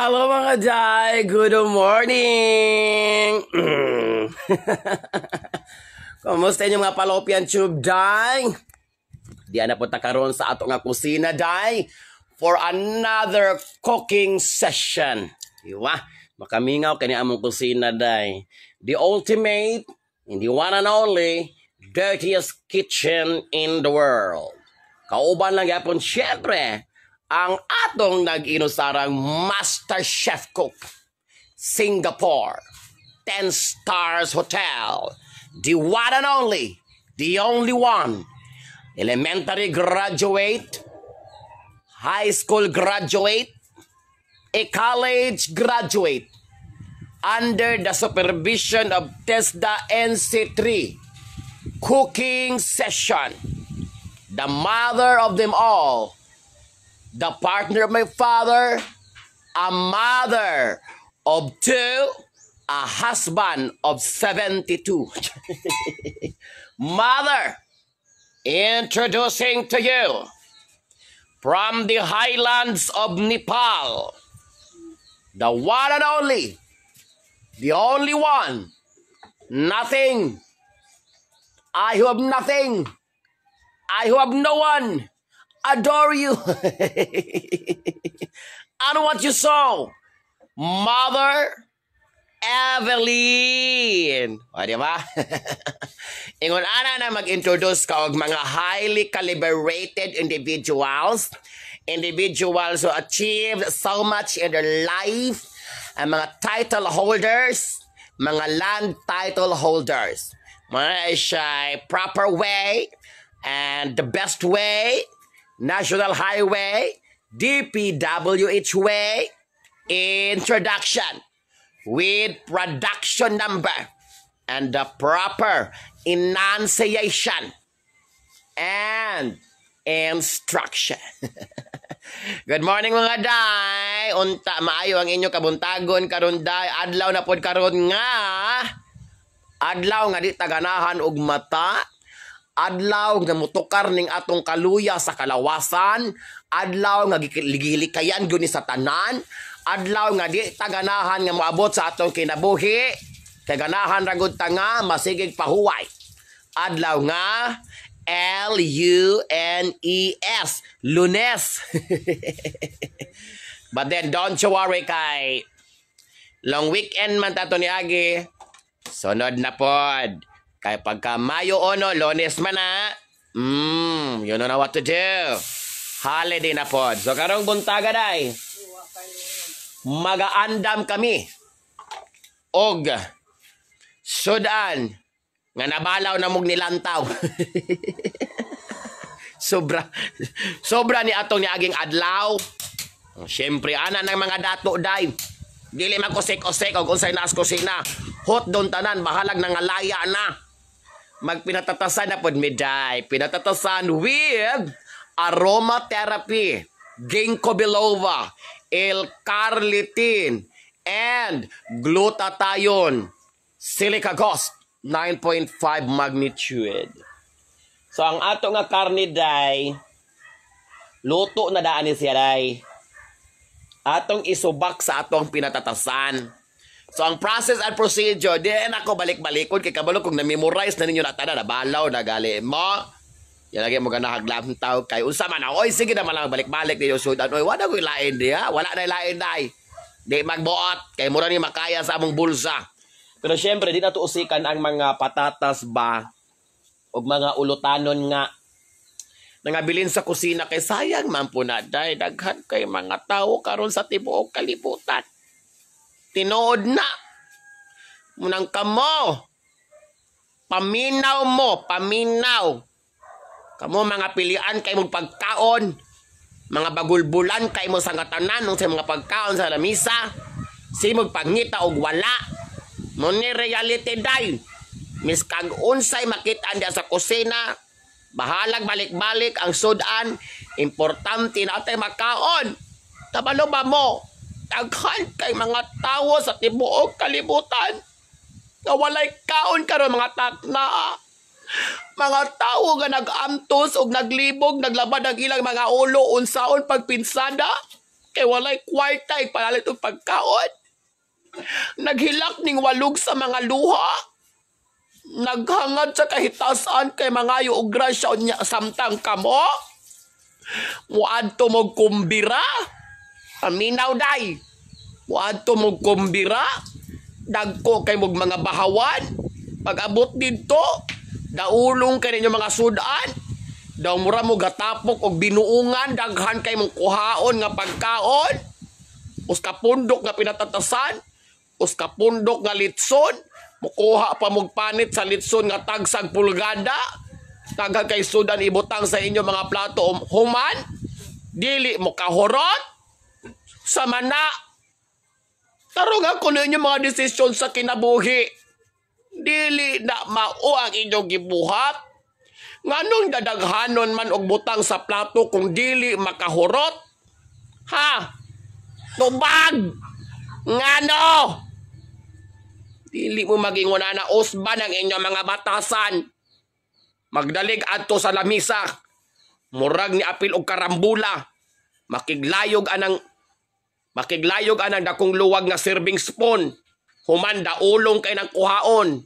Hello mga Jai! Good morning! Kumusta inyo mga Palopian Tube, Jai? Diyan na po karon sa ato nga kusina, Jai, for another cooking session. Diba? Makamingaw kani among kusina, Jai. The ultimate, and the one and only, dirtiest kitchen in the world. Kauban lang yapon, syempre, ang atong nag-inusarang Master Chef Cook, Singapore, 10 Stars Hotel, the one and only, the only one, elementary graduate, high school graduate, a college graduate, under the supervision of TESDA NC3, cooking session, the mother of them all, the partner of my father, a mother of 2, a husband of 72. Mother, introducing to you from the highlands of Nepal, the one and only, the only one, nothing. I who have nothing, I who have no one, adore you. I know what you saw. Mother Evelyn. O, di ba? Ingon ana na mag-introduce ka og mga highly calibrated individuals who achieved so much in their life, ang mga title holders, mga land title holders. Mga siya proper way and the best way, National Highway, DPWH way, introduction with production number and the proper enunciation and instruction. Good morning mga day. Unta maayo ang inyo kabuntagon karon day. Adlaw na pod karon nga. Adlaw nga di taganahan og mata. Adlaw nga mutukar ning atong kaluya sa kalawasan, adlaw nga gilikayan gyud ni sa tanan, adlaw nga di taganahan nga moabot sa atong kinabuhi, kay ganahan ra gud ta nga masigig pahuway. Adlaw nga LUNES, Lunes. But then don't you worry kay long weekend man tato ni Agi. Sunod na pod. Kaya pagka Mayo 1, Lunes man na, you know what to do. Holiday na pod. So karong buntaga day, magaandam kami og sudan nga nabalaw na mong nilantaw. sobra ni atong niaging adlaw. Siyempre ana ng mga dato day. Dili magkusik-usik og unsay naas kusina. Hot don tanan, bahalag nangalaya na. Magpinatatasan na pod miday. Pinatatasan with aromatherapy, ginkgo biloba, L-carnitine, and glutathione, silica ghost, 9.5 magnitude. So ang ato nga karne day, luto na daan ni siya day. Atong isubak sa atong pinatatasan. So, ang process and procedure, di na ako balik-balikod kay kabalo kung na-memorize na ninyo na tanan, nabalaw, nagali mo. Yan lagi mo ganahaglam tao kay unsa man. Oy, sige naman lang balik-balik ninyo sudan. Oy, wala ko ilain di ha. Wala na ilain day. Di magbuot kay mura ni makaya sa among bulsa. Pero syempre, di na to usikan ang mga patatas ba o mga ulutanon nga nangabilin sa kusina kay sayang man po na day. Daghan kay mga tao karon sa tibuok kalibutan. Tinood na. Munang kamo. Paminaw mo. Paminaw. Kamo mga pilian kay mong pagkaon. Mga bagulbulan kay mo sa ngatanan nung sa mga pagkaon sa lamisa. Simog pangita og wala. Muni reality day. Mis kag unsay makita diya sa kusina. Bahalag balik-balik ang sudan. Importante na atay makaon. Tabalo ba mo? Daghan kay mga tawo sa tibuok kalibutan nga walay kaon karon mga takna. Mga tawo nga nag-amtos og naglibog, naglabad ang ilang mga ulo unsaon pagpinsada. Kay walay kwarta ipalalit og pagkaon. Naghilak ning walog sa mga luha. Naghangad sa kahitasan kay mga og grasya niya samtang kamo. Muadto mo kumbira. Aminaw day. Muadto mo kumbira. Dagko kay mog mga bahawan. Pag-abot dito, daulong kay ninyo mga sudan. Daw mura mo gatapok og binuungan, daghan kay mong kuhaon nga pagkaon. Uska pundok nga pinatatasan, uska pundok nga litson, mukuha pa mog panit sa litson nga tagsag pulgada. Daghan kay sudan ibutang sa inyo mga plato human. Dili mo kahorot sa mana. Tarong ako ninyo mga desisyon sa kinabuhi. Dili na mao ang inyong gibuhat. Nganong dadaghanon man og butang sa plato kung dili makahurot? Ha? Tubag! Ngano? Dili mo magingon na usban ang inyong mga batasan. Magdalig adto sa lamisa. Murag ni apil og karambula. Makiglayog anang dakong luwag nga serving spoon. Human daulong kay nang kuhaon.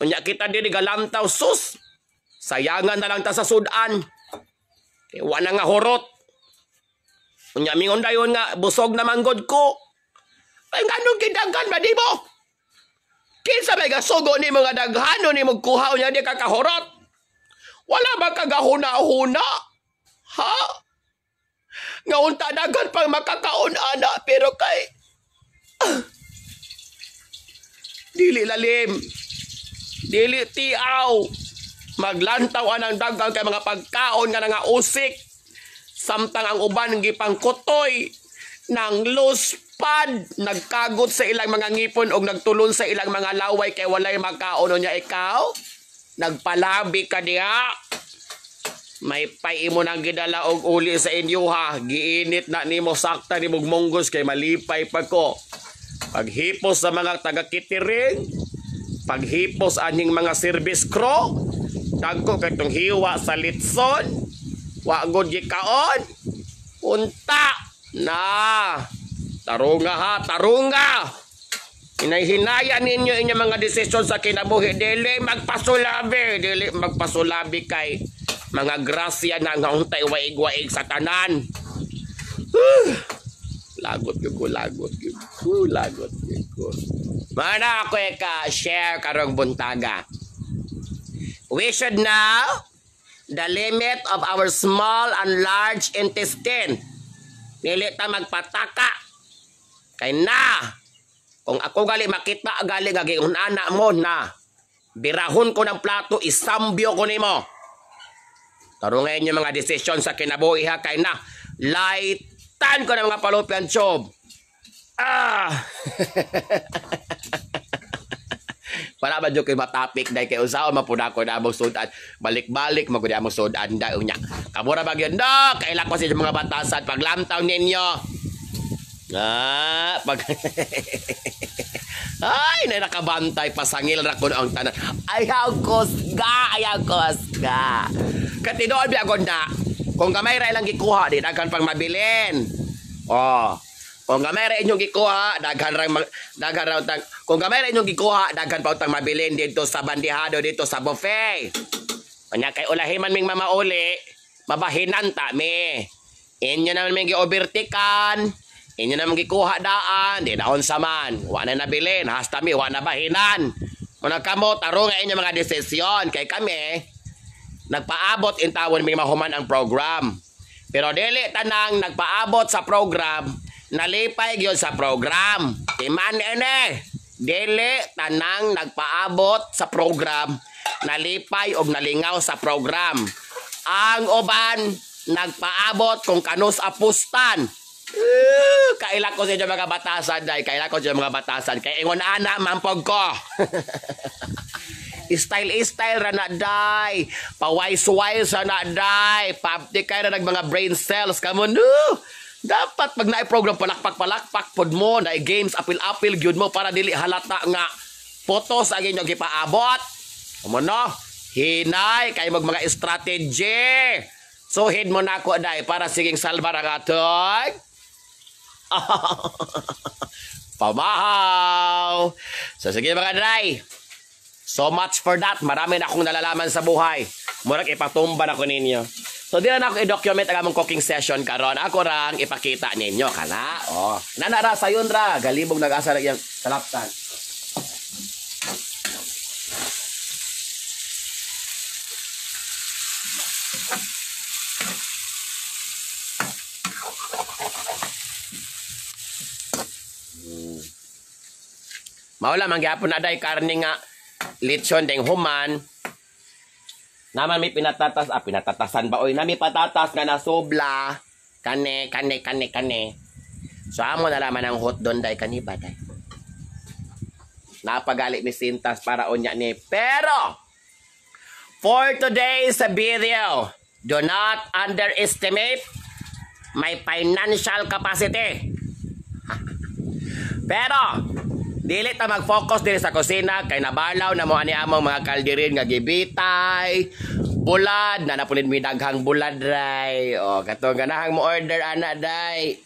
Unya kita diri galantaw sus. Sayangan na lang ta sa sudan. Kaya wala nga horot. Unya mingon dayon nga busog na manggod ko. Ay ganun kidagan ba di mo? Kinsa may gasugo ni mga daghano ni magkuha unya di kakahorot. Wala ba kagahuna-huna? Ha? Nga unta dagan pang makakaon ana pero kay dili lalim. Dili tiaw. Maglantaw anang dagang kay mga pagkaon nga nga usik. Samtang ang uban gipangkutoy ng luspad. Nagkagot sa ilang mga ngipon o nagtulon sa ilang mga laway kay walay makaon niya ikaw. Nagpalabi ka diha. May paimo nang gidala og uli sa inyo ha. Giinit na nimo sakta ni mong monggos kay malipay pa ko. Paghipos sa mga taga-kitiring. Paghipos aning mga service crew. Dagko kay tong hiwa sa litson. Wa gud gikaon. Unta na. Tarunga ha, tarunga. Hinay-hinaya ninyo inyong mga desisyon sa kinabuhi. Dili magpasulabi kay mga grasya na nga untay waig-waig sa tanan. Lagot ko. Mana ako ka-share karong buntaga. We should know the limit of our small and large intestine. Dili ta magpataka. Kay na, kung ako gali makita, gali gagiun anak mo na, birahon ko ng plato, isambyo ko nimo. Tarungay niyo mga desisyon sa kinabuhi ha, kay na, laitan ko ng mga palupyan tube. Para ba dyo kayo matapik dahil kayo usaw, mapuna ko na among sudan. Balik-balik, maguna among sudan dahil unya. Kamura ba yun? No! Kailan ko sa mga batasan, paglamtaw ninyo. Ay, na nakabantay, pasangil na ko ang tanan. Ayaw kosga. Katinoon biya ko na, kung gamay rin lang gikuha, di dagan pang mabilin. Kung gamay rin inyong gikuha, kung gamay rin inyong gikuha, dagan pa utang mabilin dito sa bandihado, dito sa buffet. Kanya kay ulahiman ming mamauli, mabahinan ta mi. Inyo naman ming gi-overtikan, inyo naman gikuha daan, di daon saman. Wala na nabilin, hasta mi, wala na bahinan. Muna kamo, tarong nga inyo mga desisyon. Kay kami, nagpaabot in tawon may mahuman ang program. Pero dili tanang nagpaabot sa program, nalipay gyud sa program. Timan ene, dili tanang nagpaabot sa program, nalipay og nalingaw sa program. Ang uban nagpaabot kung kanus apustan. Kaila ko sa inyo mga batasan, day. Kaila ko sa inyo mga batasan. Kaya ingon ana mampog ko. Style ra na day. Pawais-wais ra na day. Pabdi kay ra nag mga brain cells kamo no. Dapat pag naay program palakpak pod mo, naay games apil gyud mo para dili halata nga photos ang inyo gipaabot. Amo no. Hinay kay mga strategy. So hid mo na ko day para siging salbar ang atog Pamahaw! So sige mga dry. So much for that. Marami na akong nalalaman sa buhay. Murag ipatumba na ko ninyo. So di na ako i-document ang among cooking session karon. Ako rang ipakita ninyo kana. Oh, nanara sayon ra galibog nag-asa ra yang talaptan. Maula mangyapon na day karne nga lechon ding human. Naman may pinatatasan ba? Oy, nami patatas nga nasobla. Kane. So, amo na laman ang hot don day kaniba day. Napagali mi sintas para unya ni. Pero, for today's video, do not underestimate my financial capacity. Pero, dili ta mag-focus diri sa kusina kay nabalaw na mo ani among mga kaldirin nga gibitay, bulad na napunid mi daghang bulad ray. O kato ganahang mo order ana day.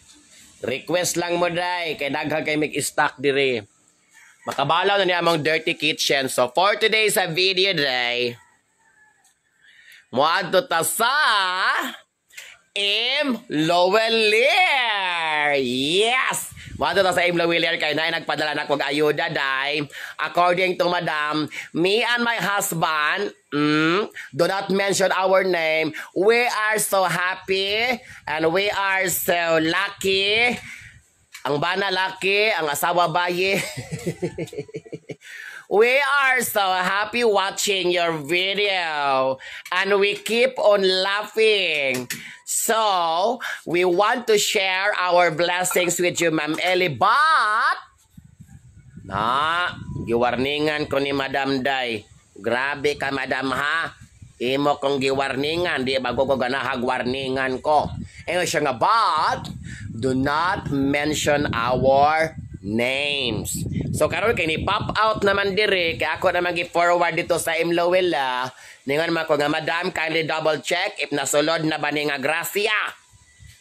Request lang mo day kay daghang kay mig stock diri. Makabalaw na ni among dirty kitchen. So for today's video day, moadto ta sa Lowelier. Yes! Mato ta sa Lowelier kay na nagpadala na kog ayuda day. According to Madam, me and my husband, do not mention our name. We are so happy and we are so lucky. Ang bana lucky, ang asawa bayi. We are so happy watching your video and we keep on laughing. So, we want to share our blessings with you, Ma'am Ellie, but giwarningan ko ni Madam Day. Grabe ka, Madam, ha? Imo kong giwarningan, di bago ko ganahag warningan ko. Siya nga, but do not mention our names. So karon kay ni pop out naman diri kay ako naman gi-forward dito sa Lowella. Ningon man ko nga Madam, kindly double check if nasulod na ba ni nga grasya.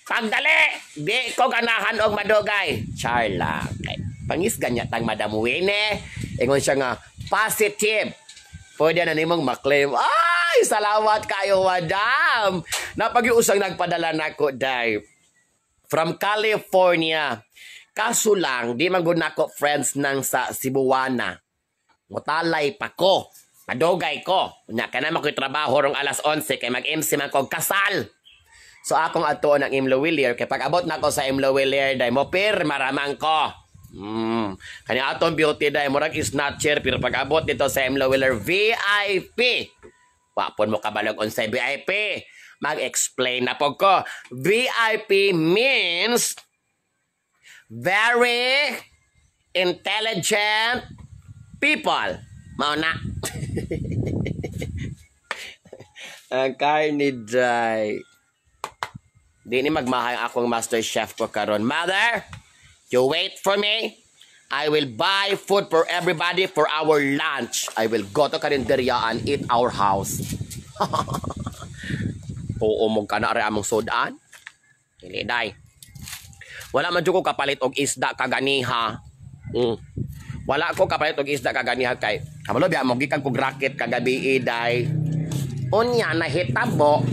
Pagdali, di ko ganahan og madugay. Charla. Kay pangis ganya tang Madam Wene. Ingon siya nga positive. Pwede na nimong maklaim. Ay, salamat kayo, Madam. Napag-iusang nagpadala nako day from California. Kaso lang, di man gud nako friends nang sa Cebuana. Mutalay pa ko. Madugay ko. Nya kana man ko'y trabaho rong alas 11 kay mag-MC man kog kasal. So akong atuon ang Lowelier kay pag abot nako sa Lowelier day mo maramang ko. Kani atong beauty day murag snatcher pero pag abot dito sa Lowelier VIP. Wapon mo kabalog on sa VIP. Mag-explain na po ko. VIP means very intelligent people. Mao na. Ang karni day. Di ni magmahay akong master chef ko karon. Mother, you wait for me. I will buy food for everybody for our lunch. I will go to Carinderia and eat our house. Tuomog ka na rin among sudaan. Dili day. Wala man ko kapalit og isda kaganiha. Wala ko kapalit og isda kaganiha kay kamalo biya mo gikan kog racket kagabi day. Unya nahitabo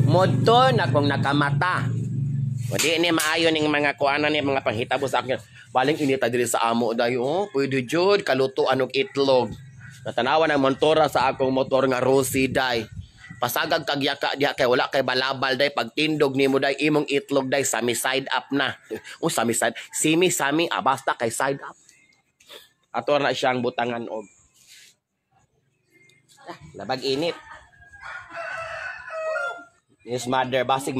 motor na kung nakamata. Wadi ni maayo ning mga kuanan ni mga panghitabo sa akin. Baling inita diri sa amo day. Oh, pwede jud kaluto anog itlog. Natanawan ang montora sa akong motor nga Rosie day. Pasagag kagyaka diha kay wala kay balabal day pagtindog nimo day imong itlog day sami side up na. O sami side, sami basta kay side up. Ato na siyang butangan og. Labag init. Yes mother basig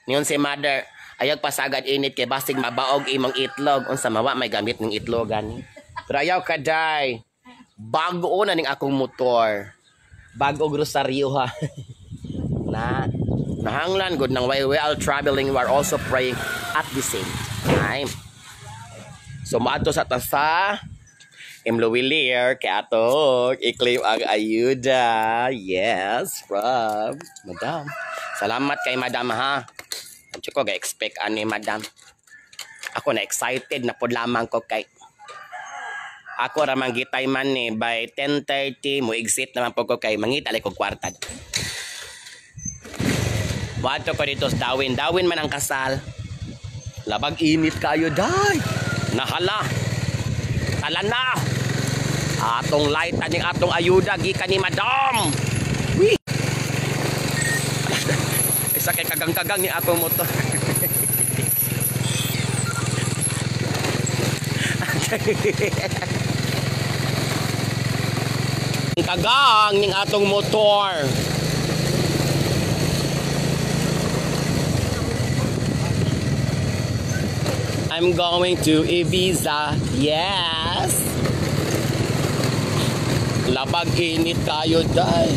niyon si mother ayag pasagad init kay basig mabaog imong itlog unsa mawa may gamit ning itlogan. Pero ayaw ka day. Bago na ning akong motor. Bago grosaryo ha. Nahanglan good nang while we are traveling we are also praying at the same time. So maato sa tasa Lowelier kay ato i-claim ang ayuda. Yes, from Madam. Salamat kay Madam ha. Ancho ko ga-expect ani Madam. Ako na excited na pod lamang ko kay ako ra manggitay man ni by 10:30 mo exit naman po ko kay mangita ko kwarta. Bato ko dito sa Dawin. Dawin man ang kasal. Labag init kayo day. Nahala. Tala na. Atong light aning atong ayuda gikan ni Madam. Wi. Isa kay kagang-kagang ni atong motor. Kagang ning atong motor. I'm going to Ibiza. Yes. Labag init tayo day.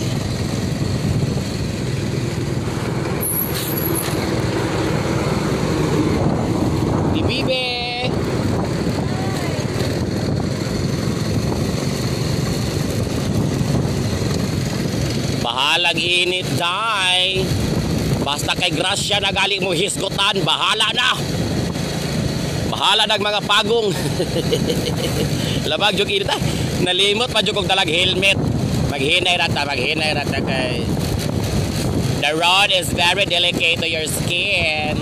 Bibibe. Bahalag init day. Basta kay grasya na galing mo hisgutan, bahala na. Bahala nag mga pagong. Labag jug init. Nalimot pa jug og dalag helmet. Maghinay rata kay the road is very delicate to your skin.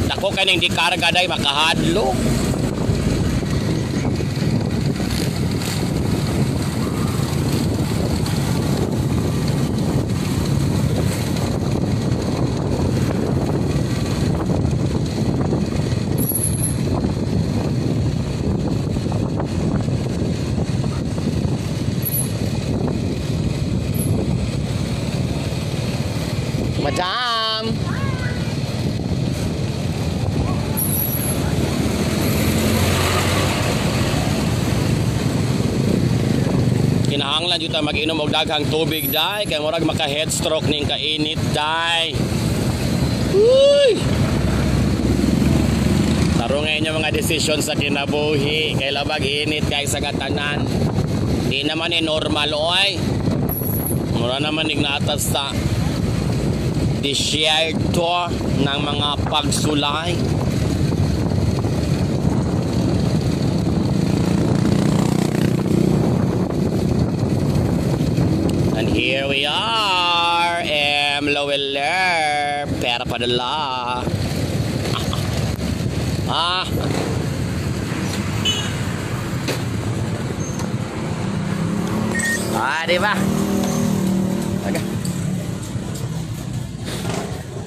Dako kaning di karga day makahadlo. Madam. Kinahanglan jud ta mag-inom og daghang tubig day kay murag maka headstroke ning kainit day. Uy! Tarungay niyo mga desisyon sa kinabuhi kay labag init kay sa katanan. Di naman ni normal oy. Mura naman ning naatas sa disyerto ng mga pagsulay. And here we are, Loweller, pera padala. Di ba?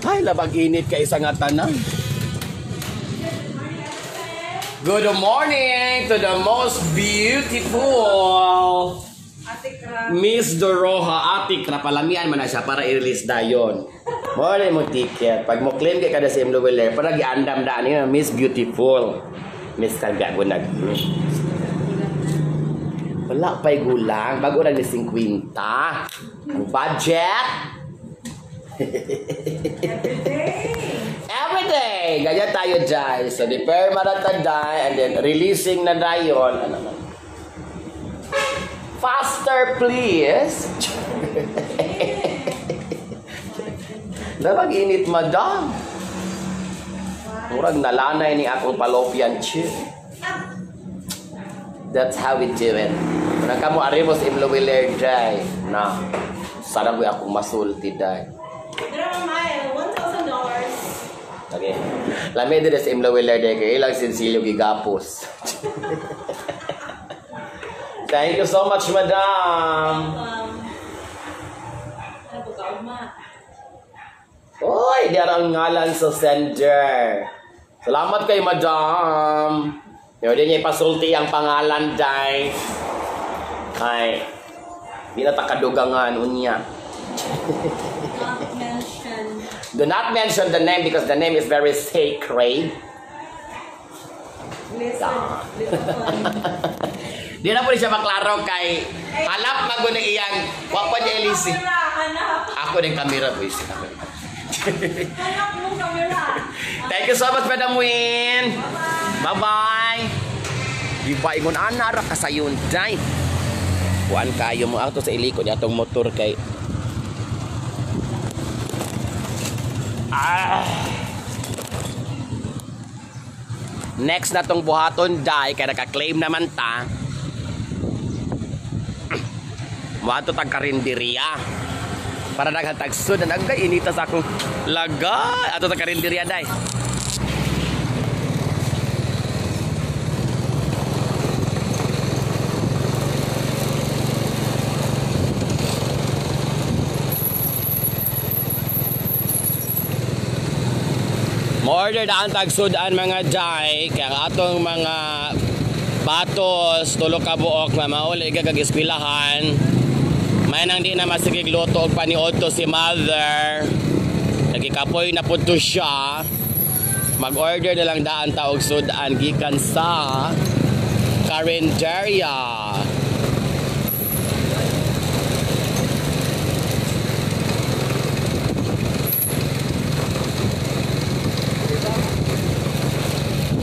Ay, labag init ka isang tanan. Good morning to the most beautiful Miss Doroha. Atikra, palamian man na siya para i-release dayon. Muna mo ticket. Pag mo claim kay kada sa Loweller, para giandam daan niya, Miss Beautiful. Miss Kagagunag. Wala pa'y gulang. Bago lang ni 50. Ang budget. Every day. Ganyan tayo dyan. So, prepare marata dyan. And then, releasing na dayon. Ano man. Faster, please. Napag-init, madam. Murag nalanay ni akong fallopian tube. That's how we do it. Kung ka mo aribos im Loweller day. Na, sana ko akong masulti day. $1,000. Okay. Lami din sa im Loweller day. Kaya ilang sinsilyo gigapos. Thank you so much, madam. Oy, diarang ngalan sa sender. Salamat kay madam. Pwede niya ipasulti ang pangalan, day. Ay, di na takadugangan, unya. Do not mention the name because the name is very sacred. Listen. Di na po siya maklaro kay halap magunang iyang wapad niya Elise. Ako Ako din kamera, boys. Thank you so much, Madam Win. Bye-bye. Di ba ingon ana ra ka sa Hyundai? Kuan kayo mo ato sa iliko ni atong motor kay Next na tong buhaton dai kay naka-claim naman ta. Wato tag karinderya. Para naghatag sud nagay inita sa akong laga ato tag karinderya dai. Order daan tagsudan mga jay kaya atong mga batos tulo ka buok nga mauli kag ispilahan may nang di na masigig luto og paniod to si mother nagikapoy na pud to siya mag-order na lang daan ta og sudan gikan sa Carinderia.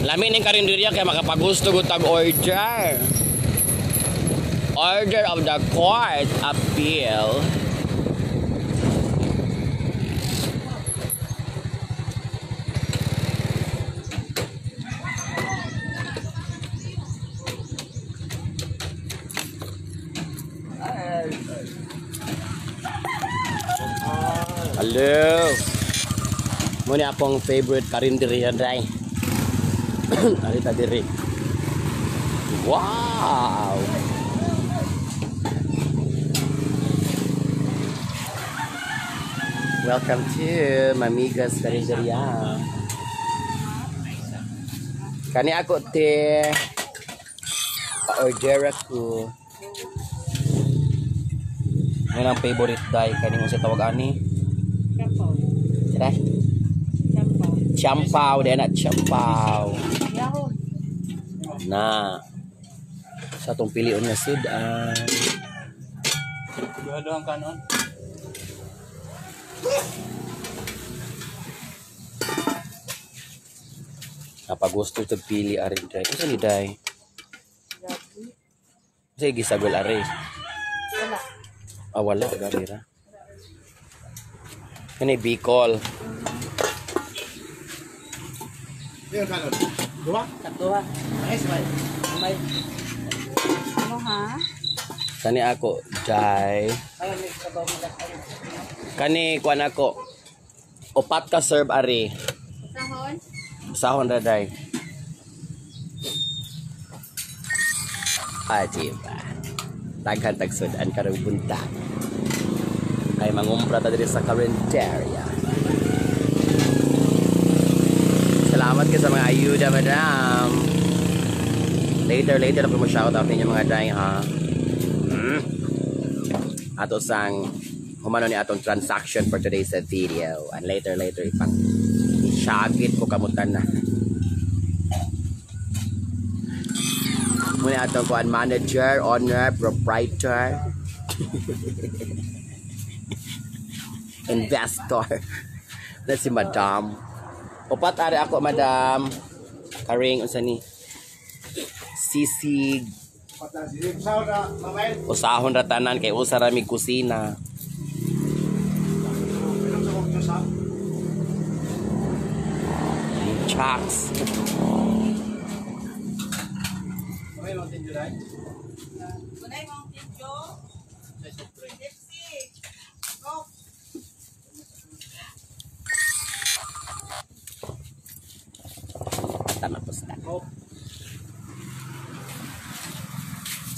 Lamin ng karinderya kaya makapagusto gutag order. Order of the court appeal. Hello. Muna akong favorite karinderya dai. Narita diri. Wow. Welcome to Mamiga's Carinderia. Kani ako te pa-order ako. Yan ang favorite dai kani mo sa tawag ani. Champaw. Sira? Champaw din at champaw. Na sa tong pilion nga sudan. Duha ang kanon. Napagusto tag pili ari dai. Unsa ni dai? Sige gisagol ari. Wala. Wala garira. Kani Bicol. Yung kanon. Dua? Katuha. Nice, bye. May. Ano ha? Kani ako dai. Kani kuan ako. Upat ka serve ari. Sahon? Sahon ra dai. Diba? Daghan tag sudan karong buntag. Ay mangumpra ta diri sa Carinderia. Salamat ka sa mga ayuda, madam. Later ako mo shoutout ninyo mga day, ha? Ato sang humano ni atong transaction for today's video. And later ipang isagit ko kamutan na. Muna atong kuan manager, owner, proprietor, investor. Na si madam. Upat ari ako madam. Karing unsa ni? Sisig. Usahon ra tanan kay usa ra mi kusina. Chucks.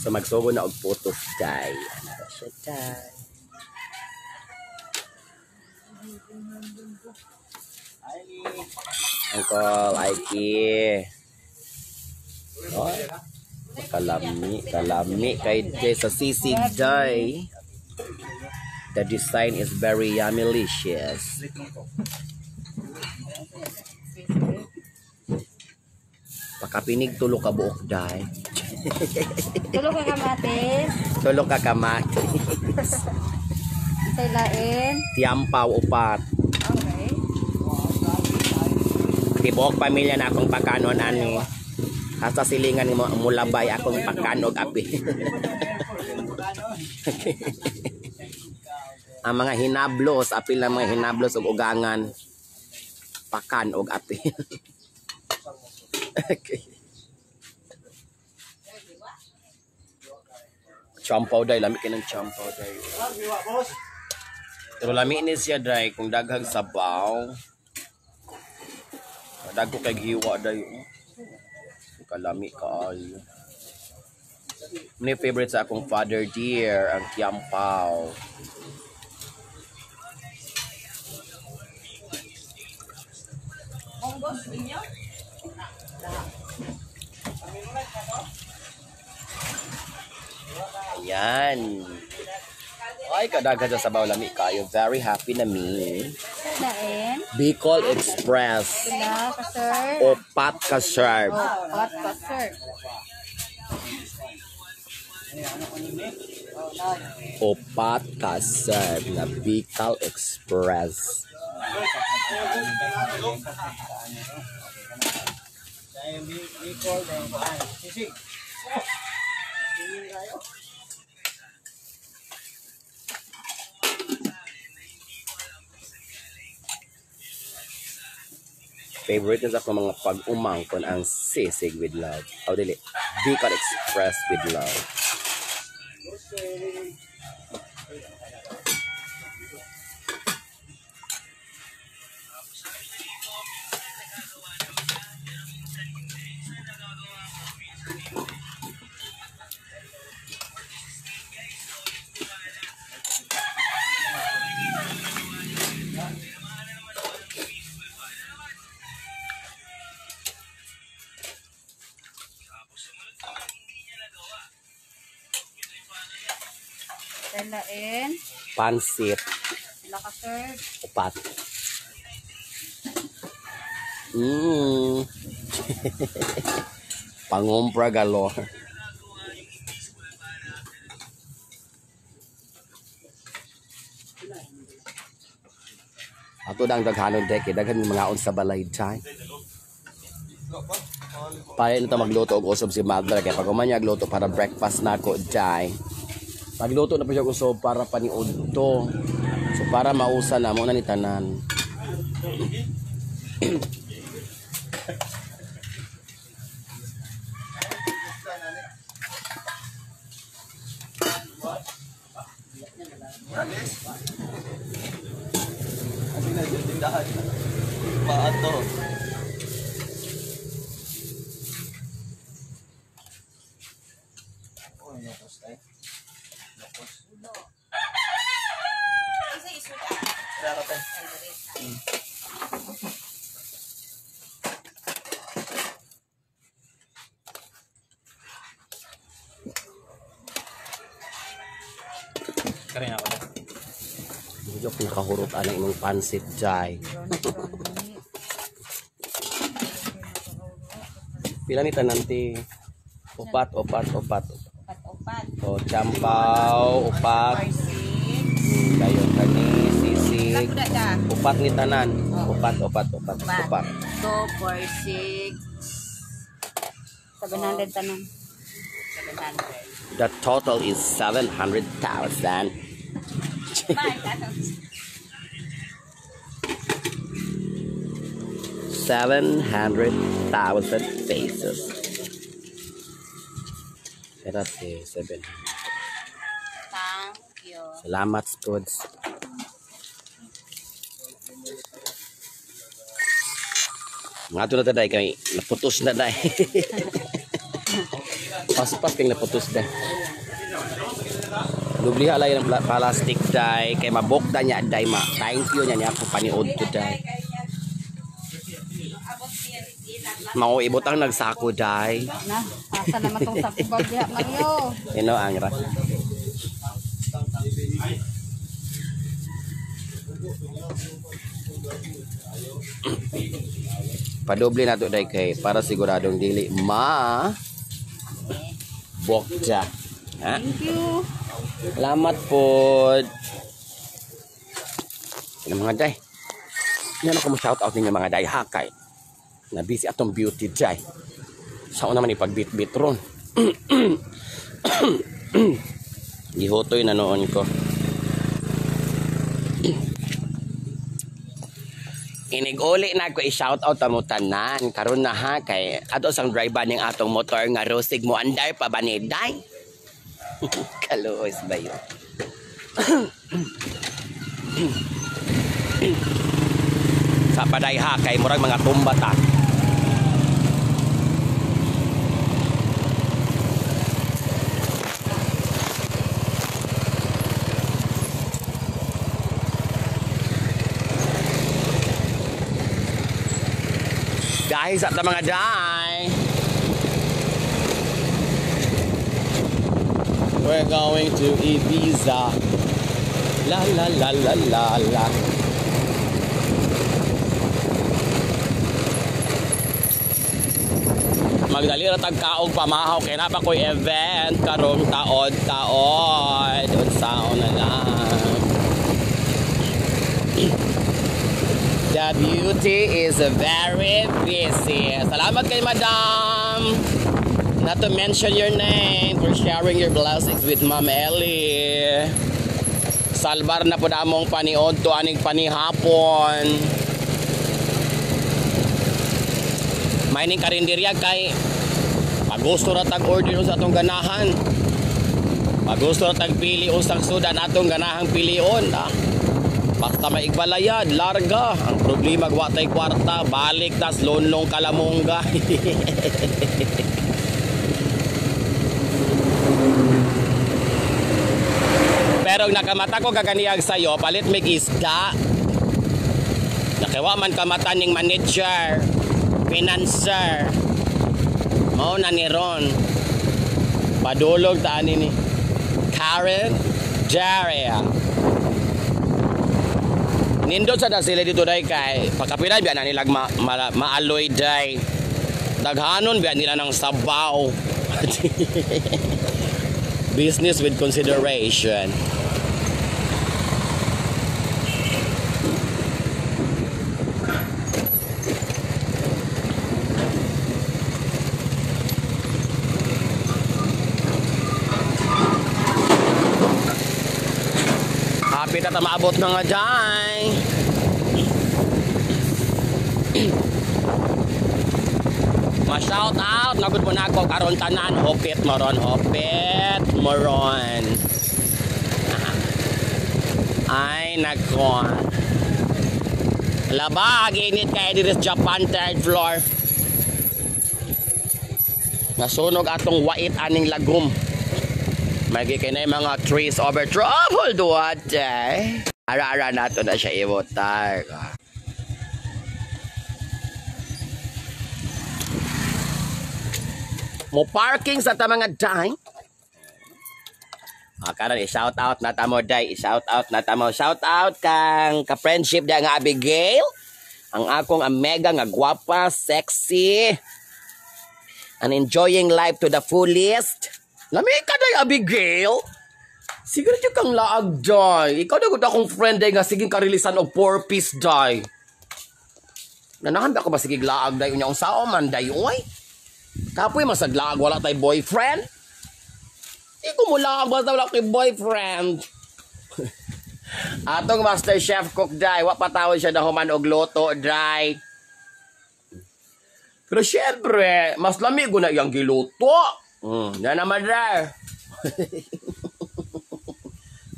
So magsugo na og photos day. Ano ba siya day? Uncle Aiki. Oh, kalami kay day sa sisig day. The design is very yummy-licious. Pakapinig tulo ka buok day. Tulog ka kamatis. Tulog ka kamatis. Say lain. Tiampaw upat. Okay. Tibuok pamilya na akong pagkanon ani. Hasta silingan mo mulabay akong pagkanog api. Ang mga hinablos, apil lang mga hinablos ug ugangan. Pakan og api. Okay. Champaw day, lami kinang champaw day. Pero lami ni siya day kung daghang sabaw. Dagko kay hiwa day. Kalami kaayo. Mini favorite sa akong father dear ang tiampaw. Monggos ninyo? Ayan. Ay, kadaghan sa sabaw lami kayo. Very happy na me. Say lain. Bicol Express. Sila ka sir. Opat ka serve. Opat ka sir. Opat ka serve na Bicol Express. Favorite na sa akong mga pag-umangkon ang sisig with love. O dili, Bicol Express with love. Say lain. Pansit, Sila ka sir. opat. Mm. Pangompra galore. Ato dang daghanon dek, daghan yung mga on sa balay chay. Para nito magluto og usob si mother kay pag umanya agluto para breakfast nako chay. Pagluto na pa siya usob para paniudto. So para mausa na mo na ni tanan. Paato. Kaya ako. Medyo pinakahurot ana imong pansit jay. Pila ni tananti? Upat. Opat-opat. O champaw, upat. Dayon kani sisig. Upat ni tanan. Upat. 2, 4, 6. 700 tanan. 700. The total is 700,000. 700,000 pesos. Erate 700. Thank you. Salamat, Spuds. Mga ito na taday kay naputos na day. Pas-pas kay naputos day. Lubliha lang yung plastic day kay mabokda niya day ma. Thank you niya ako paniod ko day. Mao ibutang nagsako day. Na, asa naman tong sa kubag diha Mario. Ino ang ra. Padoble na to day kay para siguradong dili ma bokja. Ha? Thank you. Salamat po. Mga day. Yan ako mo shout out ninyo mga day hakay. Na busy atong beauty day. Sao naman ipagbit-bit ron. Gihotoy na noon ko. Iniguli na ko i-shout out mo tanan karon na ha kay ato sang driver ning atong motor nga rosig mo anday pa ba ni day. Kaluos ba yun? Sa paday ha kay murag mga tumbata. Guys, at the mga day, we're going to Ibiza. La la la la la la. Magdali ra tag kaog pamahaw kay napa koy event karong taod unsaon na lang. The beauty is very busy. Salamat kay Madam. Not to mention your name for sharing your blessings with Ma'am Ellie. Salbar na po damong paniod to aning panihapon. Mining karinderya kay pagusto ra tag order sa atong ganahan. Pagusto ra tag pili usang sudan atong ganahang pilion. Basta may igbalayad, larga. Ang problema gwatay kwarta, balik tas lonlong kalamongga. Pero nakamata ko kaganiyag sayo, palit may isda. Nakiwa man kamata ning manager, financer. Mao na ni Ron. Padulog taan ni Karen Daria. Nindot sa sila dito day kay pagkapilan biya na nilag maaloy day. Daghanon biya nila ng sabaw. Business with consideration. Happy na maabot na nga dyan. Ma-shout out. Nagod mo na ako karon tanan. Hopit moron. Ay nako. Labag init kay diri sa Japan third floor. Nasunog atong wait aning lagom. Magi kay na mga trees over trouble duhat eh. Ara-ara nato na siya iwotar. Mo parking sa ta mga day. Karon i-shout out na tamo day, i-shout out na tamo. Shout out kang ka-friendship da nga Abigail. Ang akong mega nga gwapa, sexy, and enjoying life to the fullest. Lami ka day Abigail. Siguro yung kang laag day. Ikaw na gud akong friend day nga siging karilisan og 4-piece day. Nanahan ba ko ba sigig laag day unya unsaon man day oy? Kapoy masaglaag wala tay boyfriend. Iko mo laag basta wala kay boyfriend. Atong master chef cook day, wa patawon siya na human og luto day. Pero syempre, mas lamig ko na iyang giluto. Yan naman rin.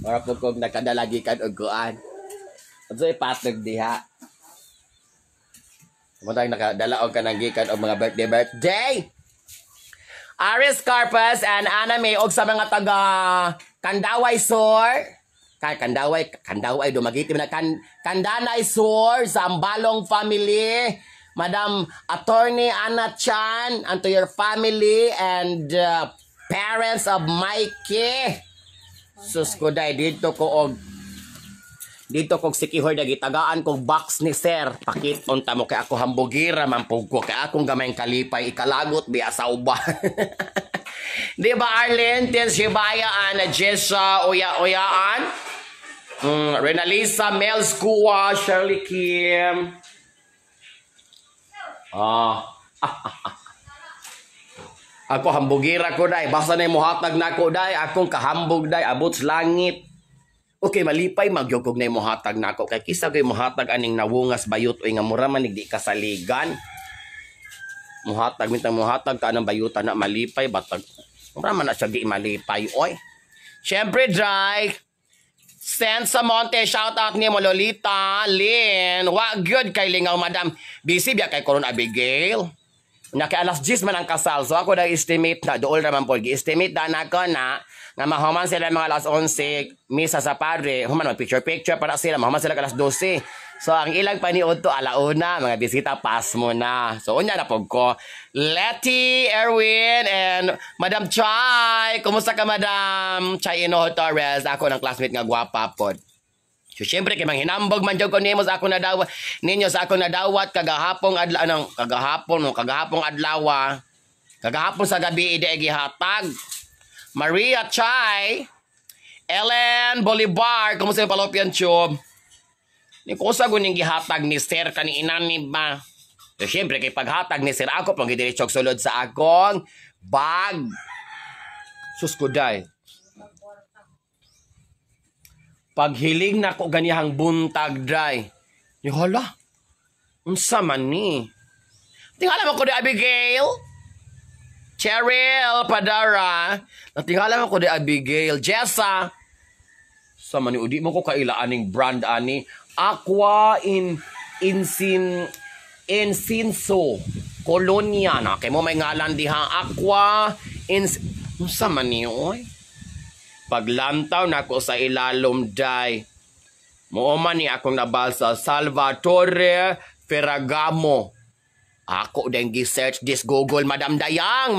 Para po kong nakadalagikan o guan. At so ipatog diha. Mutang nakadalaog ka ng gikan o mga birthday. Aris Carpas and Ana May og sa mga taga Kandaway Sur. Kandaway dumagiti na Kandanay Sur sa Ambalong family. Madam Attorney Anna Chan, and to your family and parents of Mikey. Sus ko day dito ko sikihor dagitagaan kong box ni sir. Pakit unta mo kay ako hambugira mampug ko kay akong gamayng kalipay ikalagot biya sa uban. Di ba Arlene? Tin si bayaan na Jessa uyaan. Renalisa, Mel Skua, Shirley Kim. Ako hambugira ko day. Basta na muhatag na ko day. Akong kahambog day. Abot sa langit. Okay, malipay magyugog na muhatag na ako. Kaya kisa ko muhatag aning nawungas bayot. O nga mura man di kasaligan. Muhatag, mintang muhatag ka ng bayutan na malipay. Batag. Mura man na siya di malipay. Oy. Siyempre, dry. Sensa Monte, shout out ni mo Lolita, Lynn. Wa good kay lingaw madam. Busy biya kay Coron Abigail. Nya kay alas 10 man ang kasal. So ako da estimate na dool naman po. Gi-estimate na nako na nga mahuman sila mga alas 11 misa sa padre. Human picture para sila mahuman sila alas 12. So ang ilang paniod to alauna mga bisita pass mo na. So unya na pog ko. Letty, Erwin, and Madam Chai. Kumusta ka, Madam Chai Inoho Torres? Ako ng classmate nga gwapa pod. So syempre kay mang hinambog man jud ko nimo sa ako nadawat ninyo sa ako nadawat kagahapon adlaw kagahapon adlaw kagahapon sa gabi ide gihatag. Maria Chai, Ellen Bolivar, kumusta yung Palopian Tube? Ni kusa guning gihatag ni Sir kani inani ba? So syempre kay paghatag ni Sir ako pang gidiretsyo sulod sa akong bag. Sus ko day. Paghiling na ko ganihang buntag dry. Ni hala. Unsa man ni? Tingala mo ko di Abigail. Cheryl Padara. Tingala mo ko di Abigail. Jessa. Sa man ni udi mo ko kailaaning brand ani. Aqua Insinso Colonia na kay mo may ngalan diha Aqua unsa man ni oy paglantaw nako sa ilalom day mo man ni akong nabalsa Salvatore Ferragamo ako din gi-search this Google Madam Dayang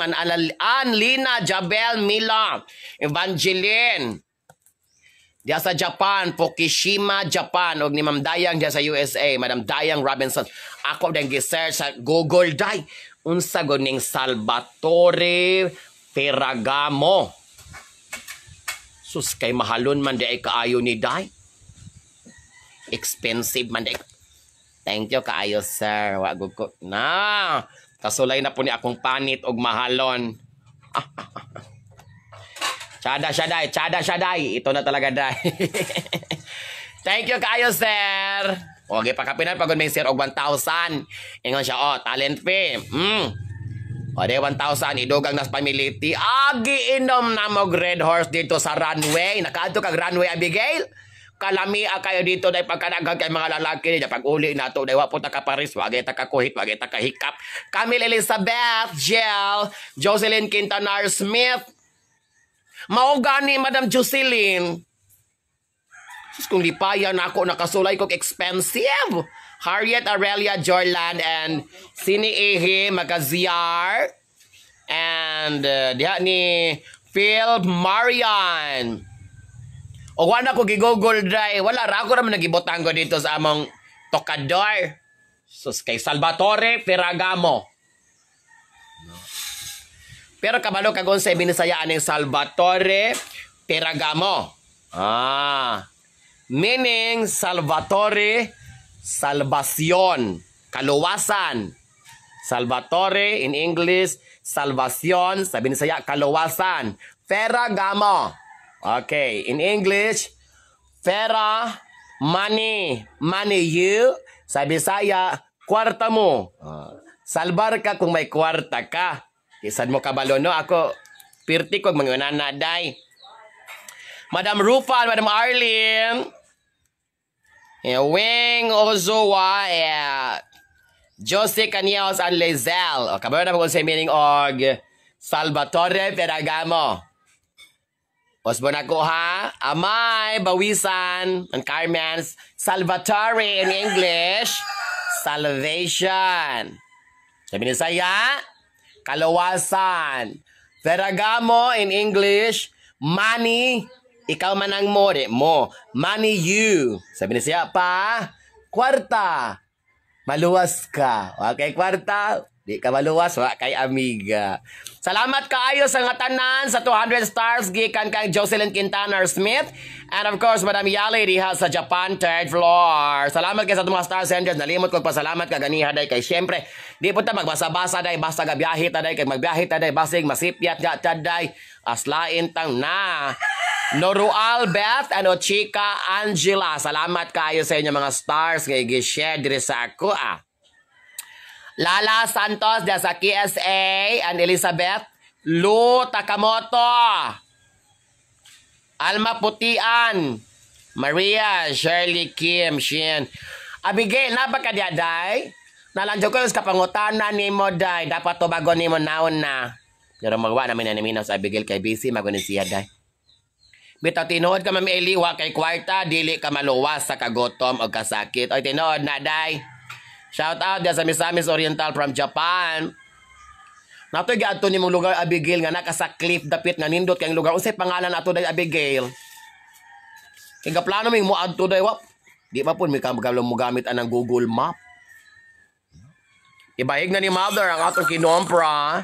Lina Jabel Mila Evangeline diya sa Japan, Fukushima, Japan, og ni Ma'am Dayang diya sa USA, Madam Dayang Robinson. Ako din gi-search sa Google day. Unsa gud ning Salvatore Ferragamo. Sus kay mahalon man di ay kaayo ni day. Expensive man di. Thank you kaayo sir. Wa gud ko na. Kasulay na po ni akong panit og mahalon. Chada Shaday. Ito na talaga, day. Thank you kayo, sir. Okay, pakapinan pagod may sir og 1,000. Ingon siya, talent fee. O, de 1,000. Idugang nas pamiliti. Agi inom na mo Red Horse dito sa runway. Nakaadto kag runway, Abigail. Kalamia kayo dito dahil pagkanagag kay mga lalaki niya. Pag uli na ito, dahil wapo takaparis, wagay takakuhit, wagay takahikap. Camille Elizabeth, Jill, Jocelyn Quintanar Smith, maugani Madam Jocelyn. Sus kung lipayan ako nakasulay kong expensive. Harriet Aurelia Jorland and Sini Ehe Magaziar. And diha ni Phil Marian. O wala ko gi-Google Drive. Wala ra ako naman nagibotang ko dito sa among tokador. Sus kay Salvatore Ferragamo. Pero kabalo kagon sa binisayaan ng Salvatore Ferragamo. Meaning Salvatore Salvacion, kaluwasan. Salvatore in English, Salvacion, sa binisaya kaluwasan. Ferragamo. Okay, in English, Ferra money, money you, sa Bisaya kwarta mo. Salbar ka kung may kwarta ka. Isan mo kabalo no ako pirti ko mga nanaday. Madam Rufa, Madam Arlene, Wing Ozoa, Josie Canios and Lizelle. O kabalo na po sa meaning og Salvatore Ferragamo. Osbo na ko ha. Amay, Bawisan, and Carmen's Salvatore in English, salvation. Sabi ni saya, kalawasan. Ferragamo in English, money. Ikaw man ang mo. Money you. Sabi niya pa, kwarta. Maluwas ka. Okay, kwarta. Di ka maluwas wa kay amiga. Salamat kaayo sa nga tanan sa 200 stars gikan kay Jocelyn Quintana Smith and of course Madam Yali diha sa Japan third floor. Salamat kay sa mga star senders. Nalimot ko pasalamat ka ganiha day kay syempre di po ta magbasa-basa day basta gabiyahe ta day kay magbiyahe ta day basig masipyat ga taday aslain tang na. Norual Beth and Ochika Angela. Salamat kayo sa inyo mga stars kay gi-share diri sa ako Lala Santos da sa KSA and Elizabeth Lu Takamoto. Alma Putian. Maria Shirley Kim Shin. Abigail na ba ka day? Nalanjo ko sa kapangutanan ni mo day. Dapat to bago ni mo naon na. Pero magwa namin na naminaw sa Abigail kay busy magunin siya day. Bitaw tinuod ka Ma'am Eli wa kay kwarta dili ka maluwas sa kagutom o kasakit. Oy tinuod na day. Shout out sa Misamis Oriental from Japan. Nato giadto nimong lugar Abigail nga naka sa cliff dapit nga nindot kay lugar unsay pangalan ato day Abigail. Kay plano mi mo adto day wa. Di pa pud mi mo gamit anang Google Map. Ibayig na ni mother ang atong kinompra.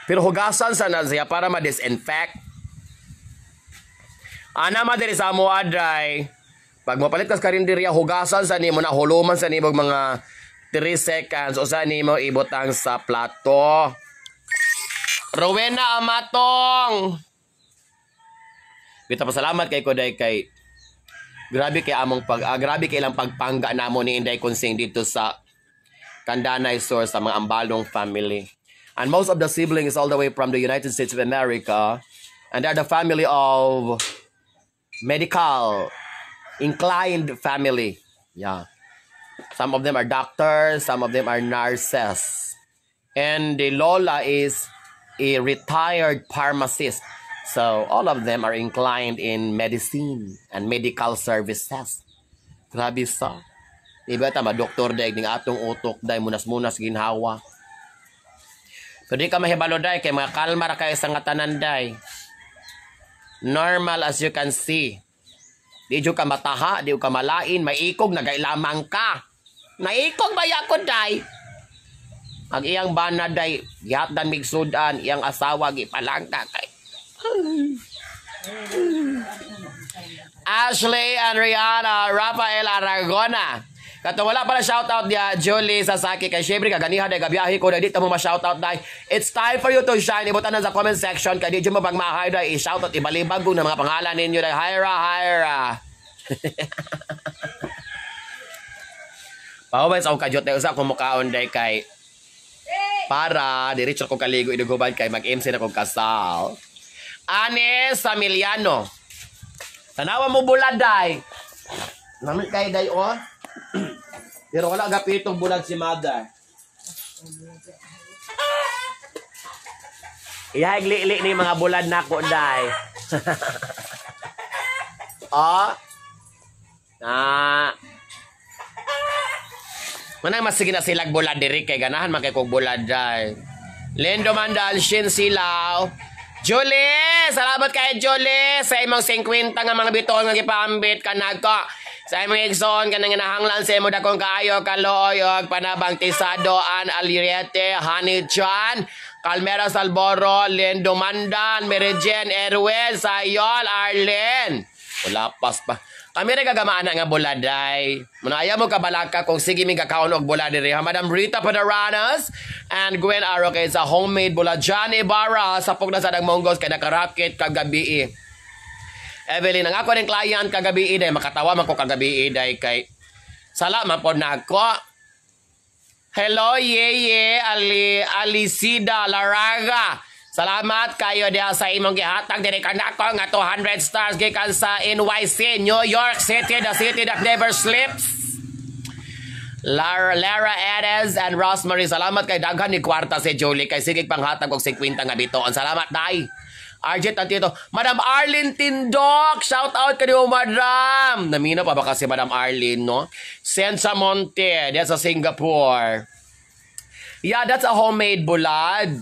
Pero hugasan sa na siya para ma-disinfect. Ana madiri sa mo aday. Pag mapalit ka sa karinderya hugasan sa nimo na huluman sa nimo mga 3 seconds o saan mo ibutang sa plato. Rowena Amatong. Kita pasalamat kay Koday kay grabe kay among grabe kay ilang pagpangga namo ni Inday Kunsing dito sa Kandanay Source sa mga Ambalong family. And most of the siblings all the way from the United States of America and they're the family of medical inclined family. Yeah. Some of them are doctors, some of them are nurses. And the Lola is a retired pharmacist. So, all of them are inclined in medicine and medical services. Grabe sa. Iba tama, doktor day, ng atong utok day, munas-munas, ginhawa. So, di ka mahibalo day, kay mga kalma ra kayo sa ngatanan day. Normal as you can see. Di ka mataha, di ka malain, may ikog, nagailamang ka. Naikog ba yakod, day? Ang iyang bana, day, gihatdan migsudan, iyang asawa, gipalangka kay. Ashley and Rihanna, Rafael Aragona. Kato wala pala shoutout dia Julie Sasaki kay syempre kaganiha day gabiyahe ko dito mo ma-shoutout day. It's time for you to shine. Ibutan na sa comment section kay di mo pagmahay day i-shoutout ibalibag ko na mga pangalan ninyo day. Hyra. Pawabay sa akong kadyot day usa ko mukaon day kay para diretso ko kaligo iduguban kay mag-MC na kong kasal. Anes Samiliano. Tanawa mo bulad day. Namit kay day oh. Pero wala gapitong bulad si mother. Ihagli-li ni mga bulad na ko day. Oh. Manang mas sige na silag bulad diri kay ganahan man kay kog bulad day. Lendo Mandal Shin Silaw. Julie, salamat kay Julie sa imong 50 nga mga biton nga gipambit kanako. Sa imong igsoon kanang ginahanglan sa imo dakong kaayo kaloyog panabang Tisadoan Aliriete, Honey Chan, Calmera Salboro, Lendo Mandan, Merijen Erwin, Sayol, Arlen. Wala pas pa. Kami rin gagamaan nga buladay. Munaya mo kabalaka kung sige mi kakaon og bulad diri. Madam Rita Padaranas and Gwen Aroque sa homemade bulad. John Ibarra sa pugna sa Dagmonggos kay nakarakit kagabi. Evelyn, ang ako rin client kagabi day makatawa man ko kagabi day kay sala man pod nako. Hello Yeye Alicida Laraga. Salamat kayo diha sa imong gihatag diri kanako nga 200 stars gikan sa NYC, New York City, the city that never sleeps. Lara Edes and Rosemary, salamat kay daghan ni kwarta si Julie kay sige panghatag og 50 nga bitoon. Salamat day. Arjet Antito, Madam Arlene Tindok, shout out kaniyo Madam. Namina pa ba kasi Madam Arlene, no? Sensa Monte, that's sa Singapore. Yeah, that's a homemade bulad.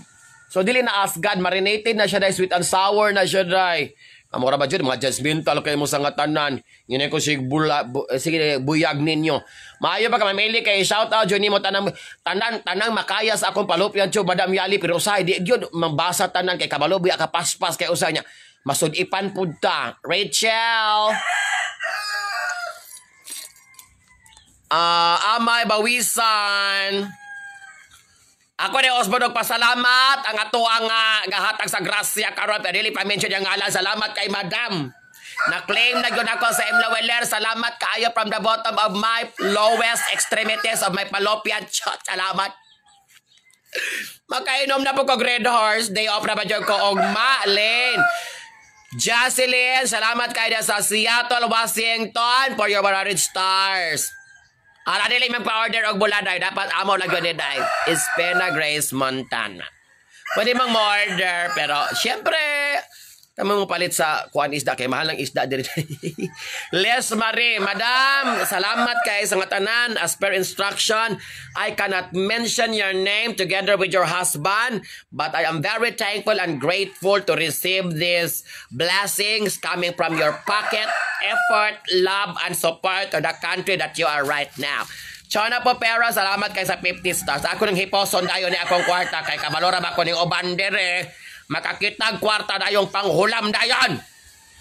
So, dili na asgad. Marinated na siya, day. Sweet and sour na siya, day. Amo ra ba jud mga judgmental kay mo sa nga tanan. Ngine ko sige buyag ninyo. Maayo ba ka mamili kay shout out jud nimo tanang makaya sa akong palupyan jud Madam Yali pero usahay di gyud mabasa tanan kay kabalo biya ka paspas kay usa nya. Masud-ipan pud ta. Rachel. Amay bawisan. Ako ni Osborne pasalamat ang ato ang gahatag sa grasya karon pero dili pa mention yang ngalan. Salamat kay Madam. Na-claim na gyud ako sa Imla Weller. Salamat kaayo from the bottom of my lowest extremities of my fallopian shot. Salamat. Makainom na po ko Red Horse. Day off na ba dyan ko og Malin. Jocelyn, salamat kayo sa Seattle, Washington for your 100 stars. Ala dili magpa-order og buladay, dapat amo lang yun day. Ispena Grace Montana. Pwede mang order pero syempre kami mo palit sa kuan isda kay mahal ng isda diri. Les Marie, Madam, salamat kay sa tanan. As per instruction, I cannot mention your name together with your husband, but I am very thankful and grateful to receive these blessings coming from your pocket, effort, love, and support to the country that you are right now. Chona po pera, salamat kay sa 50 stars. Ako nang hiposon dayon ni akong kwarta kay kabalora ba ko ning obandere. Makakitag kwarta dayong panghulam dayon.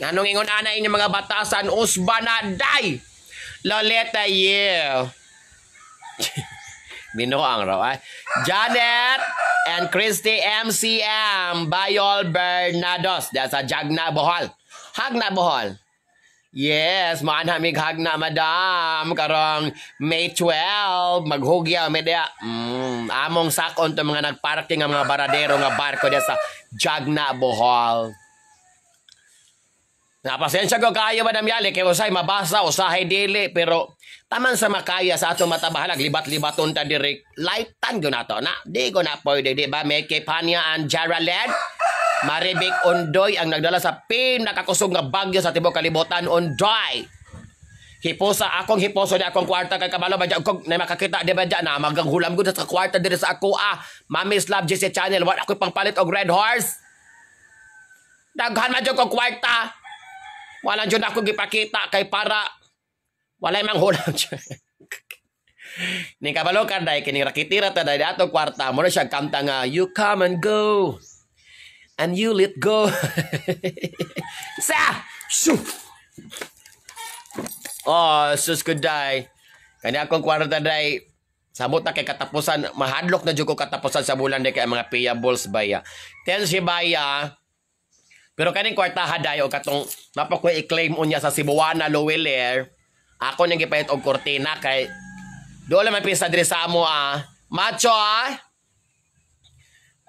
Anong ingon ana inyong mga batasan usba na day. Loleta you. Binuang raw ay. Janet and Christy MCM Bayol Bernados. That's a Jagna Bohol. Hagna Bohol. Yes, maanhamig hagna Madam. Karong May 12, maghugya media. Among sakon to mga nagparking ang mga baradero nga barko diya sa Jagna Bohol. Napasensya ko kayo Madam Yali kay usay mabasa usahay dili pero taman sa makaya sa atong matabahalag libat-libaton ta diri lightan gyud nato na di ko na pwede di ba may Kepania and Jaraled Maribik Ondoy ang nagdala sa pinakakusog nga bagyo sa tibok kalibutan Ondoy. Hiposa akong hiposo di akong kwarta kay kabalo ba kung na makakita di ba na maganghulam gud sa kwarta diri sa ako Mami's Love GC Channel wa ako pangpalit og Red Horse. Daghan man jud kong kwarta. Wala jud ako gipakita kay para walay manghulam. Ni kabalo kanday kini rakitira ta dai ato kwarta mo na siya kanta nga you come and go. And you let go. Sa! Shoo! Oh, sus ko day. Kanya akong kwarta day. Sabot na kay katapusan. Mahadlok na dyan ko katapusan sa bulan day kay mga payables baya. Ten si baya. Pero kaning kwarta haday o katong napako i-claim unya sa Cebuana Loweler. Ako nang gipayat og kortina kay doon lang pisa diri sa amo Macho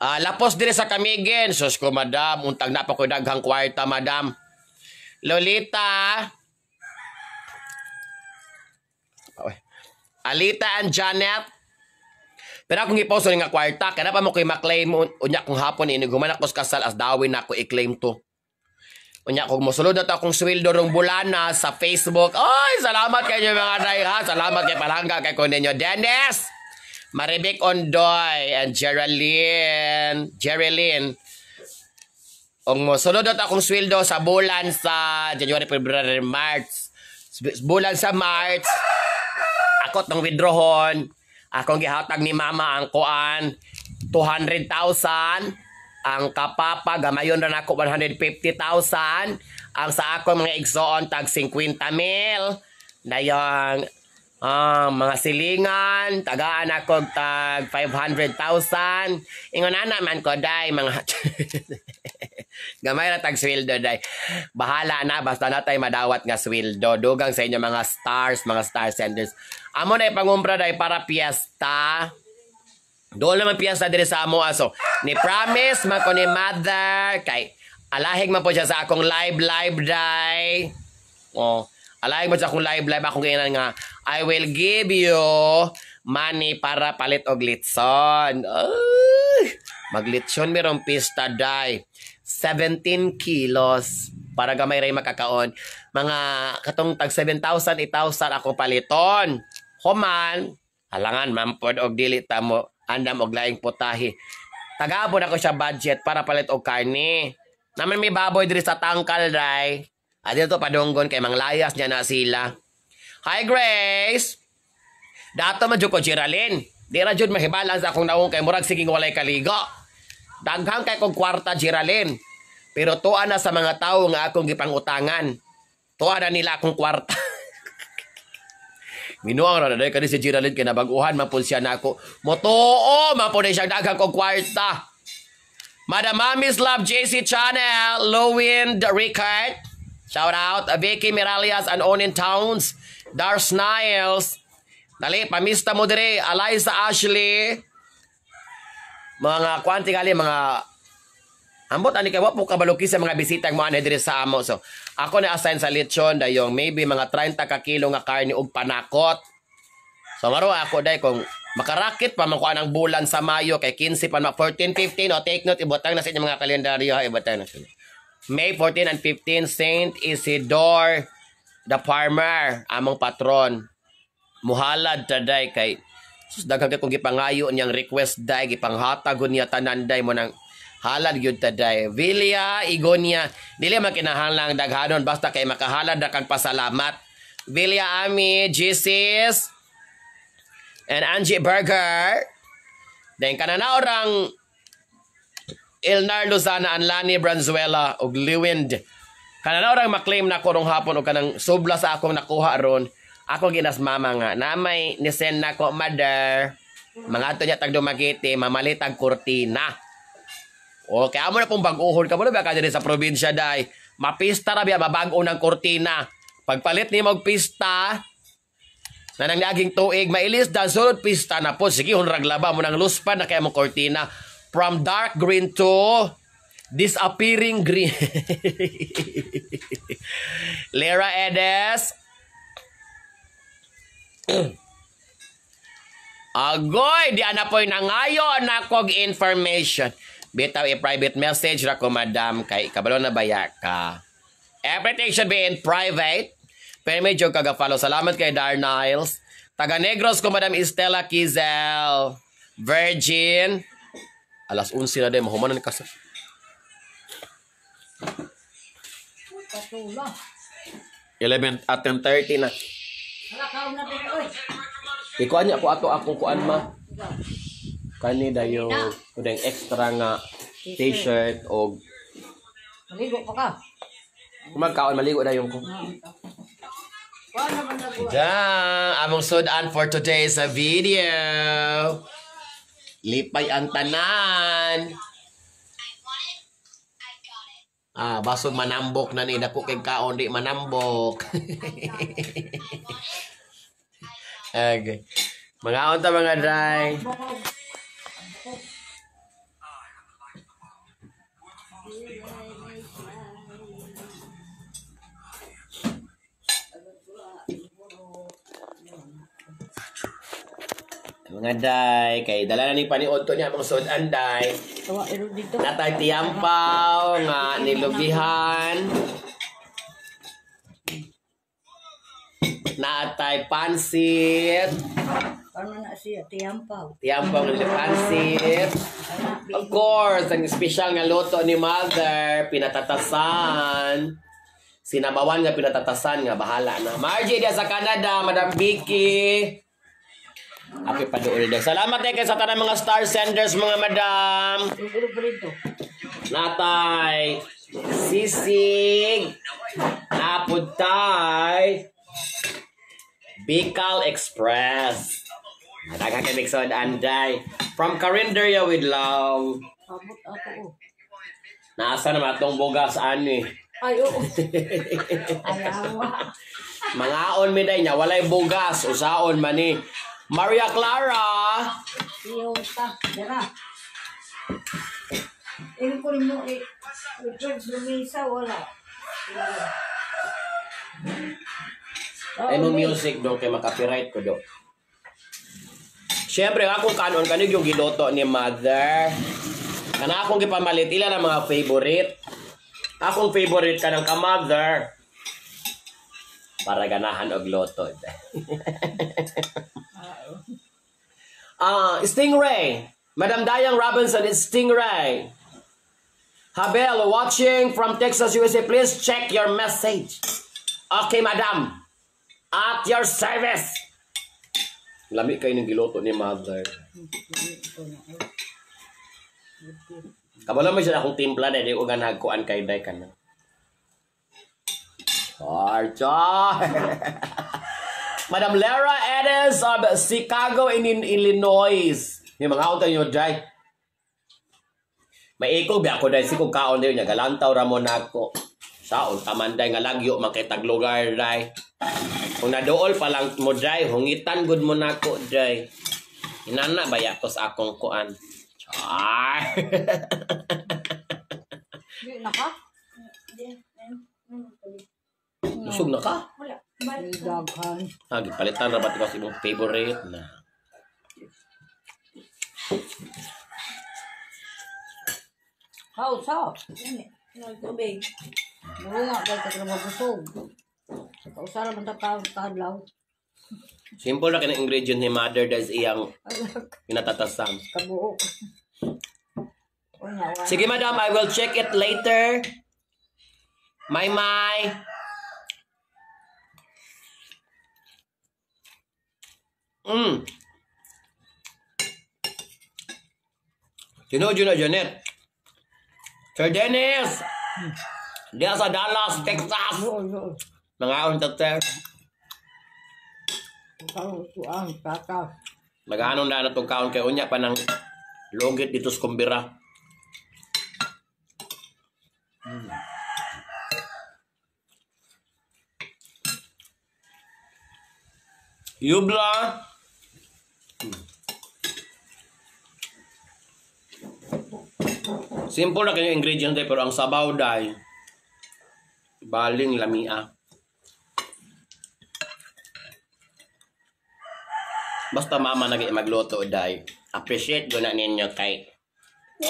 lapos dire sa Kamigen. Sus ko Madam, untag na pa ko daghang kwarta Madam. Lolita. Alita and Janet. Pero akong iposo nga kwarta, kaya pa mo ko'y maklaim unya kong hapon ini gumanak ko sa kasal as dawin na ako i-claim to. Unya kung musulod na to akong sweldo rong bulana sa Facebook. Oy, salamat kayo mga day ha. Salamat kay palangga kay kuninyo Dennis. Maribik Ondoy and Geraldine. Ang musunod na akong sweldo sa bulan sa January, February, March. Bulan sa March, ako itong withdrawon. Akong gihatag ni Mama ang kuan, 200,000. Ang kapapa, gamayon rin ako 150,000. Ang sa ako mga igsoon, tag 50,000. Dayang mga silingan, tagaan ako tag 500,000. Ingon na naman ko, day, mga gamay na tag sweldo, day. Bahala na, basta na tayo madawat nga sweldo. Dugang sa inyo mga stars, mga star senders. Amo na ipangumpra, day, para piyesta. Doon naman piyesta diri sa amo aso. Ni promise, man ko ni mother, kay alahig man po siya sa akong live, day. Oh. Alay mo sa akong live, akong ganyan nga, I will give you money para palit og litson. Maglitson merong pista, day. 17 kilos para gamay ray makakaon. Mga katong tag 7,000, 8,000 ako paliton. Human, halangan mampod og dili tamo, andam og laing putahe. Tagabon ako siya budget para palit og karne. Naman may baboy diri sa tangkal, day. Dito padunggon kay manglayas niya na sila. Hi, Grace! Dato man jud ko, Geraldine. Di ra jud mahibala sa akong naong kay murag sige walay kaligo. Daghang kay kong kwarta, Geraldine. Pero tuwa na sa mga tao nga akong gipangutangan. Tuwa na nila akong kwarta. Minuang ra na kani si Geraldine kay nabaguhan man pud siya nako. Motoo man pud siya daghang kong kwarta. Madam Mami's Love JC Channel, Lowin Ricard. Shout out Vicky Miralias and Onin Towns, Dars Niles. Dali, pamista mo dire, Eliza Ashley. Mga kwanti gali, mga ambot ani kay wa po kabaluki sa mga bisita mo ani dire sa amo. So, ako na assign sa lechon dayong maybe mga 30 ka kilo nga karne ug panakot. So, maro ako day kung makarakit pa man ko anang bulan sa Mayo kay 15 pa 14, 15 o take note ibutang na sa inyong mga kalendaryo ha, ibutang na sa May 14 and 15 Saint Isidore the Farmer among patron. Muhalad taday kay sus daghang kay kung gipangayo niyang request day gipanghatag niya tanan day mo nang halad gyud taday. Vilia Igonia dili man kinahanglang daghanon basta kay makahalad na kang pasalamat. Vilia Ami Jesus and Angie Burger. Then kanana orang Elnar Lozana and Lani Branzuela og Liwind. Kanana orang maklaim na ko rong hapon og kanang sobla sa akong nakuha ron. Ako ginas mama nga na may nisen na ko mother. Mga ato niya tag dumagiti mamalitag kurtina. Okay, amo na pong bag-uhon ka mo na ba ka diri sa probinsya day. Mapista ra biya mabag-o ng kurtina. Pagpalit ni mag pista na nang naging tuig mailis dan sulod pista na po sige hunrag laba mo nang luspan na kay mo kurtina from dark green to disappearing green. Lera Edes agoy, di ana po'y nangayon na kog information. Bitaw i-private message ra ko, madam, kay kabalo na baya ka. Everything should be in private. Pero medyo kaga-follow. Salamat kay Darniles. Taga Negros ko, madam Estela Kizel. Virgin. Alas 11 na din, mahumanan ka sa... Patula. 11 at 10:30 na. Wala kaon na din, oy. Ikuan niya ako akong kuan ma. Kani dayo kudeng extra nga t-shirt o Maligo pa ka. magkaon maligo dayon ko. Wala naman na buwan. Dang, among sudan for today's video. Lipay ang tanan. Basog manambok na ni dako kay kaon di manambok. Okay. Mga unta mga dry. Mga day, kay dala na ni paniod to niya mga sudan day. Tawa iro dito. Natay tiyampaw nga nilubihan. Natay pansit. Paano na siya tiyampaw? Tiyampaw nga pansit. Of course, ang special nga luto ni mother, pinatatasan. Sinabawan nga pinatatasan nga bahala na. Margie dia sa Canada, Madam Vicky. Happy pa doon din. Salamat kay sa tanang mga star senders mga madam. Iro dito. Natay Sisig Naputay Bicol Express. Nadaga kay Mixon Anday from Carinderia with love. Abot ako. Nasa naman itong bugas ani. Ay, oo. Ayawa. Mangaon mi day niya walay bugas usaon man ni. Maria Clara. Iyota. Dara. Ini ko rin mo i-charge lumisa, wala. Ay mo music do kay makapiright ko do. Siyempre ako kanon kanig yung giloto ni mother. Kana akong gipamalit ila na mga favorite. Akong favorite kanang ka mother. Para ganahan og loto. Stingray. Madam Dayang Robinson is Stingray. Habel, watching from Texas, USA. Please check your message. Okay, madam. At your service. Lami kayo ng giloto ni mother. Kabalo mo siya akong timpla na di ko ganagkuan kay day ka na. Char. Madam Lara Edes of Chicago in Illinois. May mga auto nyo, Jai. May ikaw ba ako dahil si kong kaon din niya. Galantaw ramon ako. Saon, tamanday nga lagyo, makitag lugar, Jai. Kung nadool pa lang mo, Jai, hungitan good mo na ako, Jai. Inana ba ko sa akong kuan? Char. Di na ka? Busog na ka? Wala. Daghan. Palitan rabat ko sa imong favorite na. How? Nagtubig. Nga, kaya ka mabusog. Kausara man kadlaw. Simple na kinang ingredient ni mother dahil iyang pinatatasan. Kabuo. Sige madam, I will check it later. May. Sino na Janet? Sir Dennis! Dia sa Dallas, Texas! Mga on tater. Mag-anon na itong kaon kay unya pa ng logit dito sa kumbira. Yubla! Simple na kanyang ingredient pero ang sabaw dahil baling lamia. Basta mama naging magluto dahil appreciate ko na ninyo kay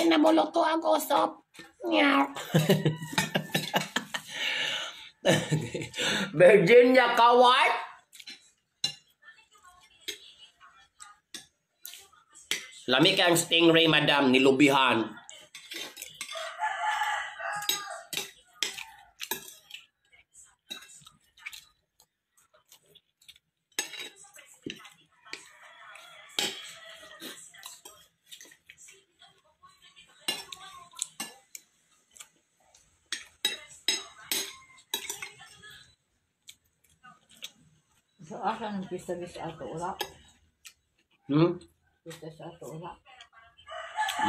na muluto ang usap. Virginia Kawat. Lami ka ang stingray madam nilubihan. So, asa ng pista sa ato ula? Pista sa ato ula.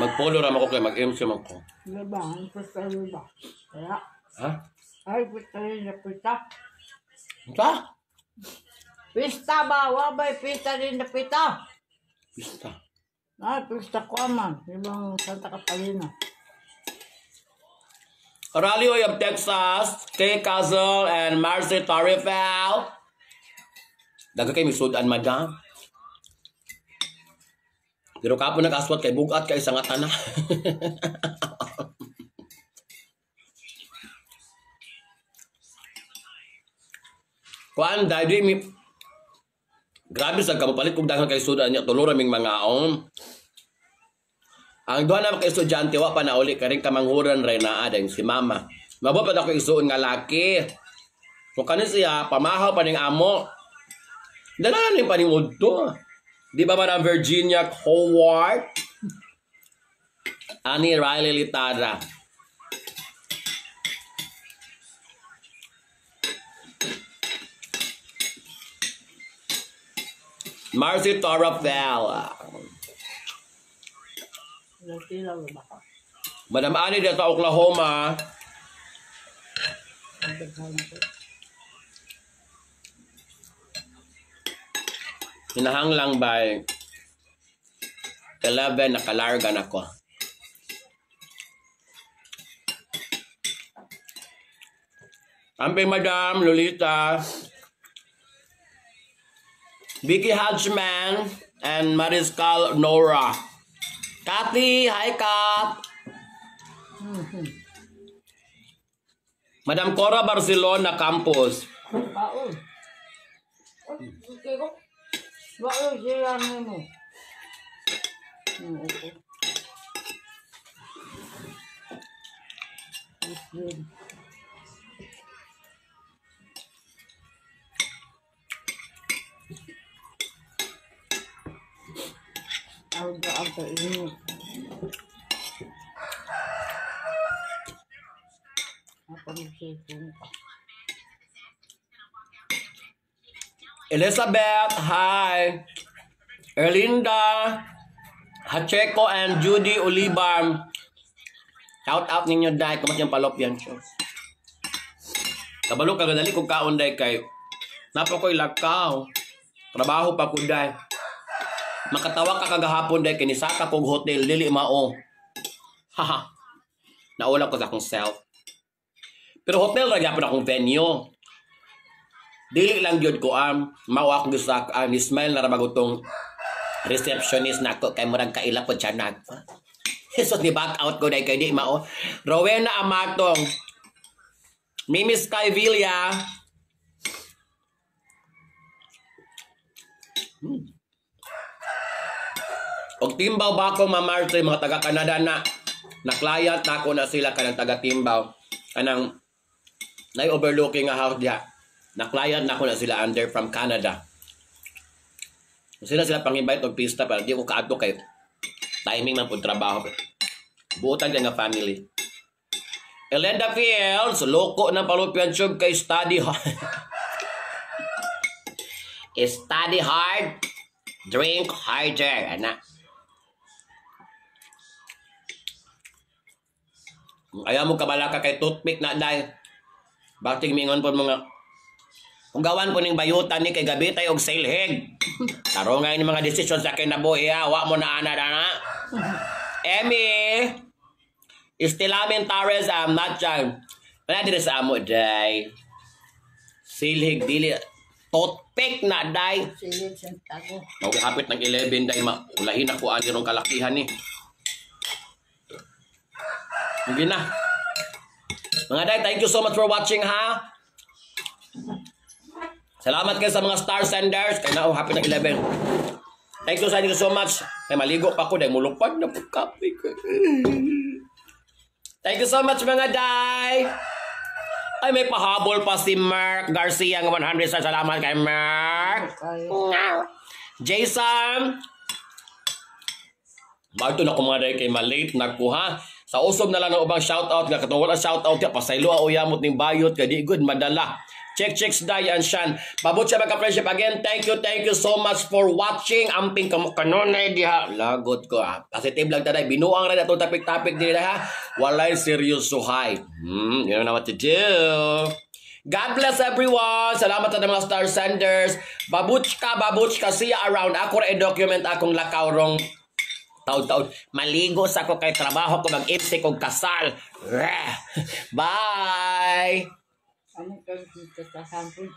Mag-follow ram ako kay mag-MC man ko. Diba? Ang pista diba? Kaya? Ha? Ay, pista rin na pista. Sa? Pista ba? Wabay pista rin na pista. Pista. Ay, pista ko man. Ibang Santa Catalina. Rally of Texas, Kay Castle, and Marcy Tarifel. Daga kay misudan madam. Pero kapo nag-aswat kay bugat kay isang atana. Kuan dahil mi grabe sa kapalit kung daghang kay sudan niya tulo raming mga on. Ang duha na kay estudyante wa pa na uli karing kamanghuran ray naa dahil si mama. Mabo pa ako isuon nga laki. So kanin siya pamahaw pa ning amo. Dalanin pa ning udto. Di ba Madam Virginia Howard? Ani Riley Litada. Marcy Torrafel. Madam Annie dito sa Oklahoma. Hinahang lang by 11 nakalargan ako. Amping Madam Lolita, Vicky Hatchman, and Mariscal Nora. Kathy, hi Kat. Madam Cora Barcelona Campus. Baon. Okay ko. Baon siya mo. Okay. is good. Agak-agak ini. Apa magsusunod pa? Elizabeth, hi. Erlinda, Hacheko, and Judy Olivar. Shout out ninyo dahil kamat yung palopyan show. Kabalo ka gadali kung kaon dahil kay napo ko'y lakaw. Trabaho pa ko dahil. Makatawa ka kagahapon dahil kinisaka kong hotel, dili mao. Haha. Naula ko sa akong self. Pero hotel ra gyapon akong venue. Dili lang gyud ko mao akong gisak ni smile na ra bagutong receptionist na ako kay murag kaila po tiyanag pa. So ni back out ko dahil kay di mao. Rowena Amatong. Mimi Sky Villa. Og Timbaw ba ako mamartre mga taga Canada na client na ako na sila kanang taga Timbaw. Kanang overlooking nga house diha. Na client na ako na sila under from Canada. Sila pang-invite og pista pero di ko kaadto kay timing man pud trabaho. Buotan nga family. Elenda Fields, loko ng palupyan tube kay study hard. Study hard, drink harder, ana. Ayaw mo kabalaka kay toothpick na dahil. Bakit mingon po mga kung gawan po ning bayutan ni kay gabitay og silhig. Tarongay ni mga desisyon sa kinabuhi ha. Wa mo na ana na. Emmy. Istilamin Tares not dyan. Wala din sa amo day. Silhig dili. Toothpick na day. Silid sa tago. Hapit ng 11 day. Ulahin ako ang irong kalakihan ni. Hindi na. Mga day, thank you so much for watching ha. Salamat kayo sa mga star senders. Kaya na, happy na 11. Thank you so much. Kaya maligo pa ko dahil mulupad na po kape ko. Thank you so much mga day. Ay, may pahabol pa si Mark Garcia ng 100 stars. Salamat kay Mark. Jason. Bago na ko mga day kay malate na ko ha. Sa usob na lang ng ubang shoutout. Nga katong wala shoutout. Pasaylo o yamot ng bayot. Kadi good madala. Checks Dayan Shan. Babot siya magka-friendship again. Thank you so much for watching. Amping kamukanonay diha. Lagot ko ha. Positive lang taday. Binuang rin itong topic diha ha. Walay serious suhay. You know what to do. God bless everyone. Salamat sa mga star senders. Babuchka, see ya around. Ako rin document akong lakaw rong taon-taon. Maligo sa ako kay trabaho ko mag-imsik og kasal. Bye! Ano ka dito sa sampul?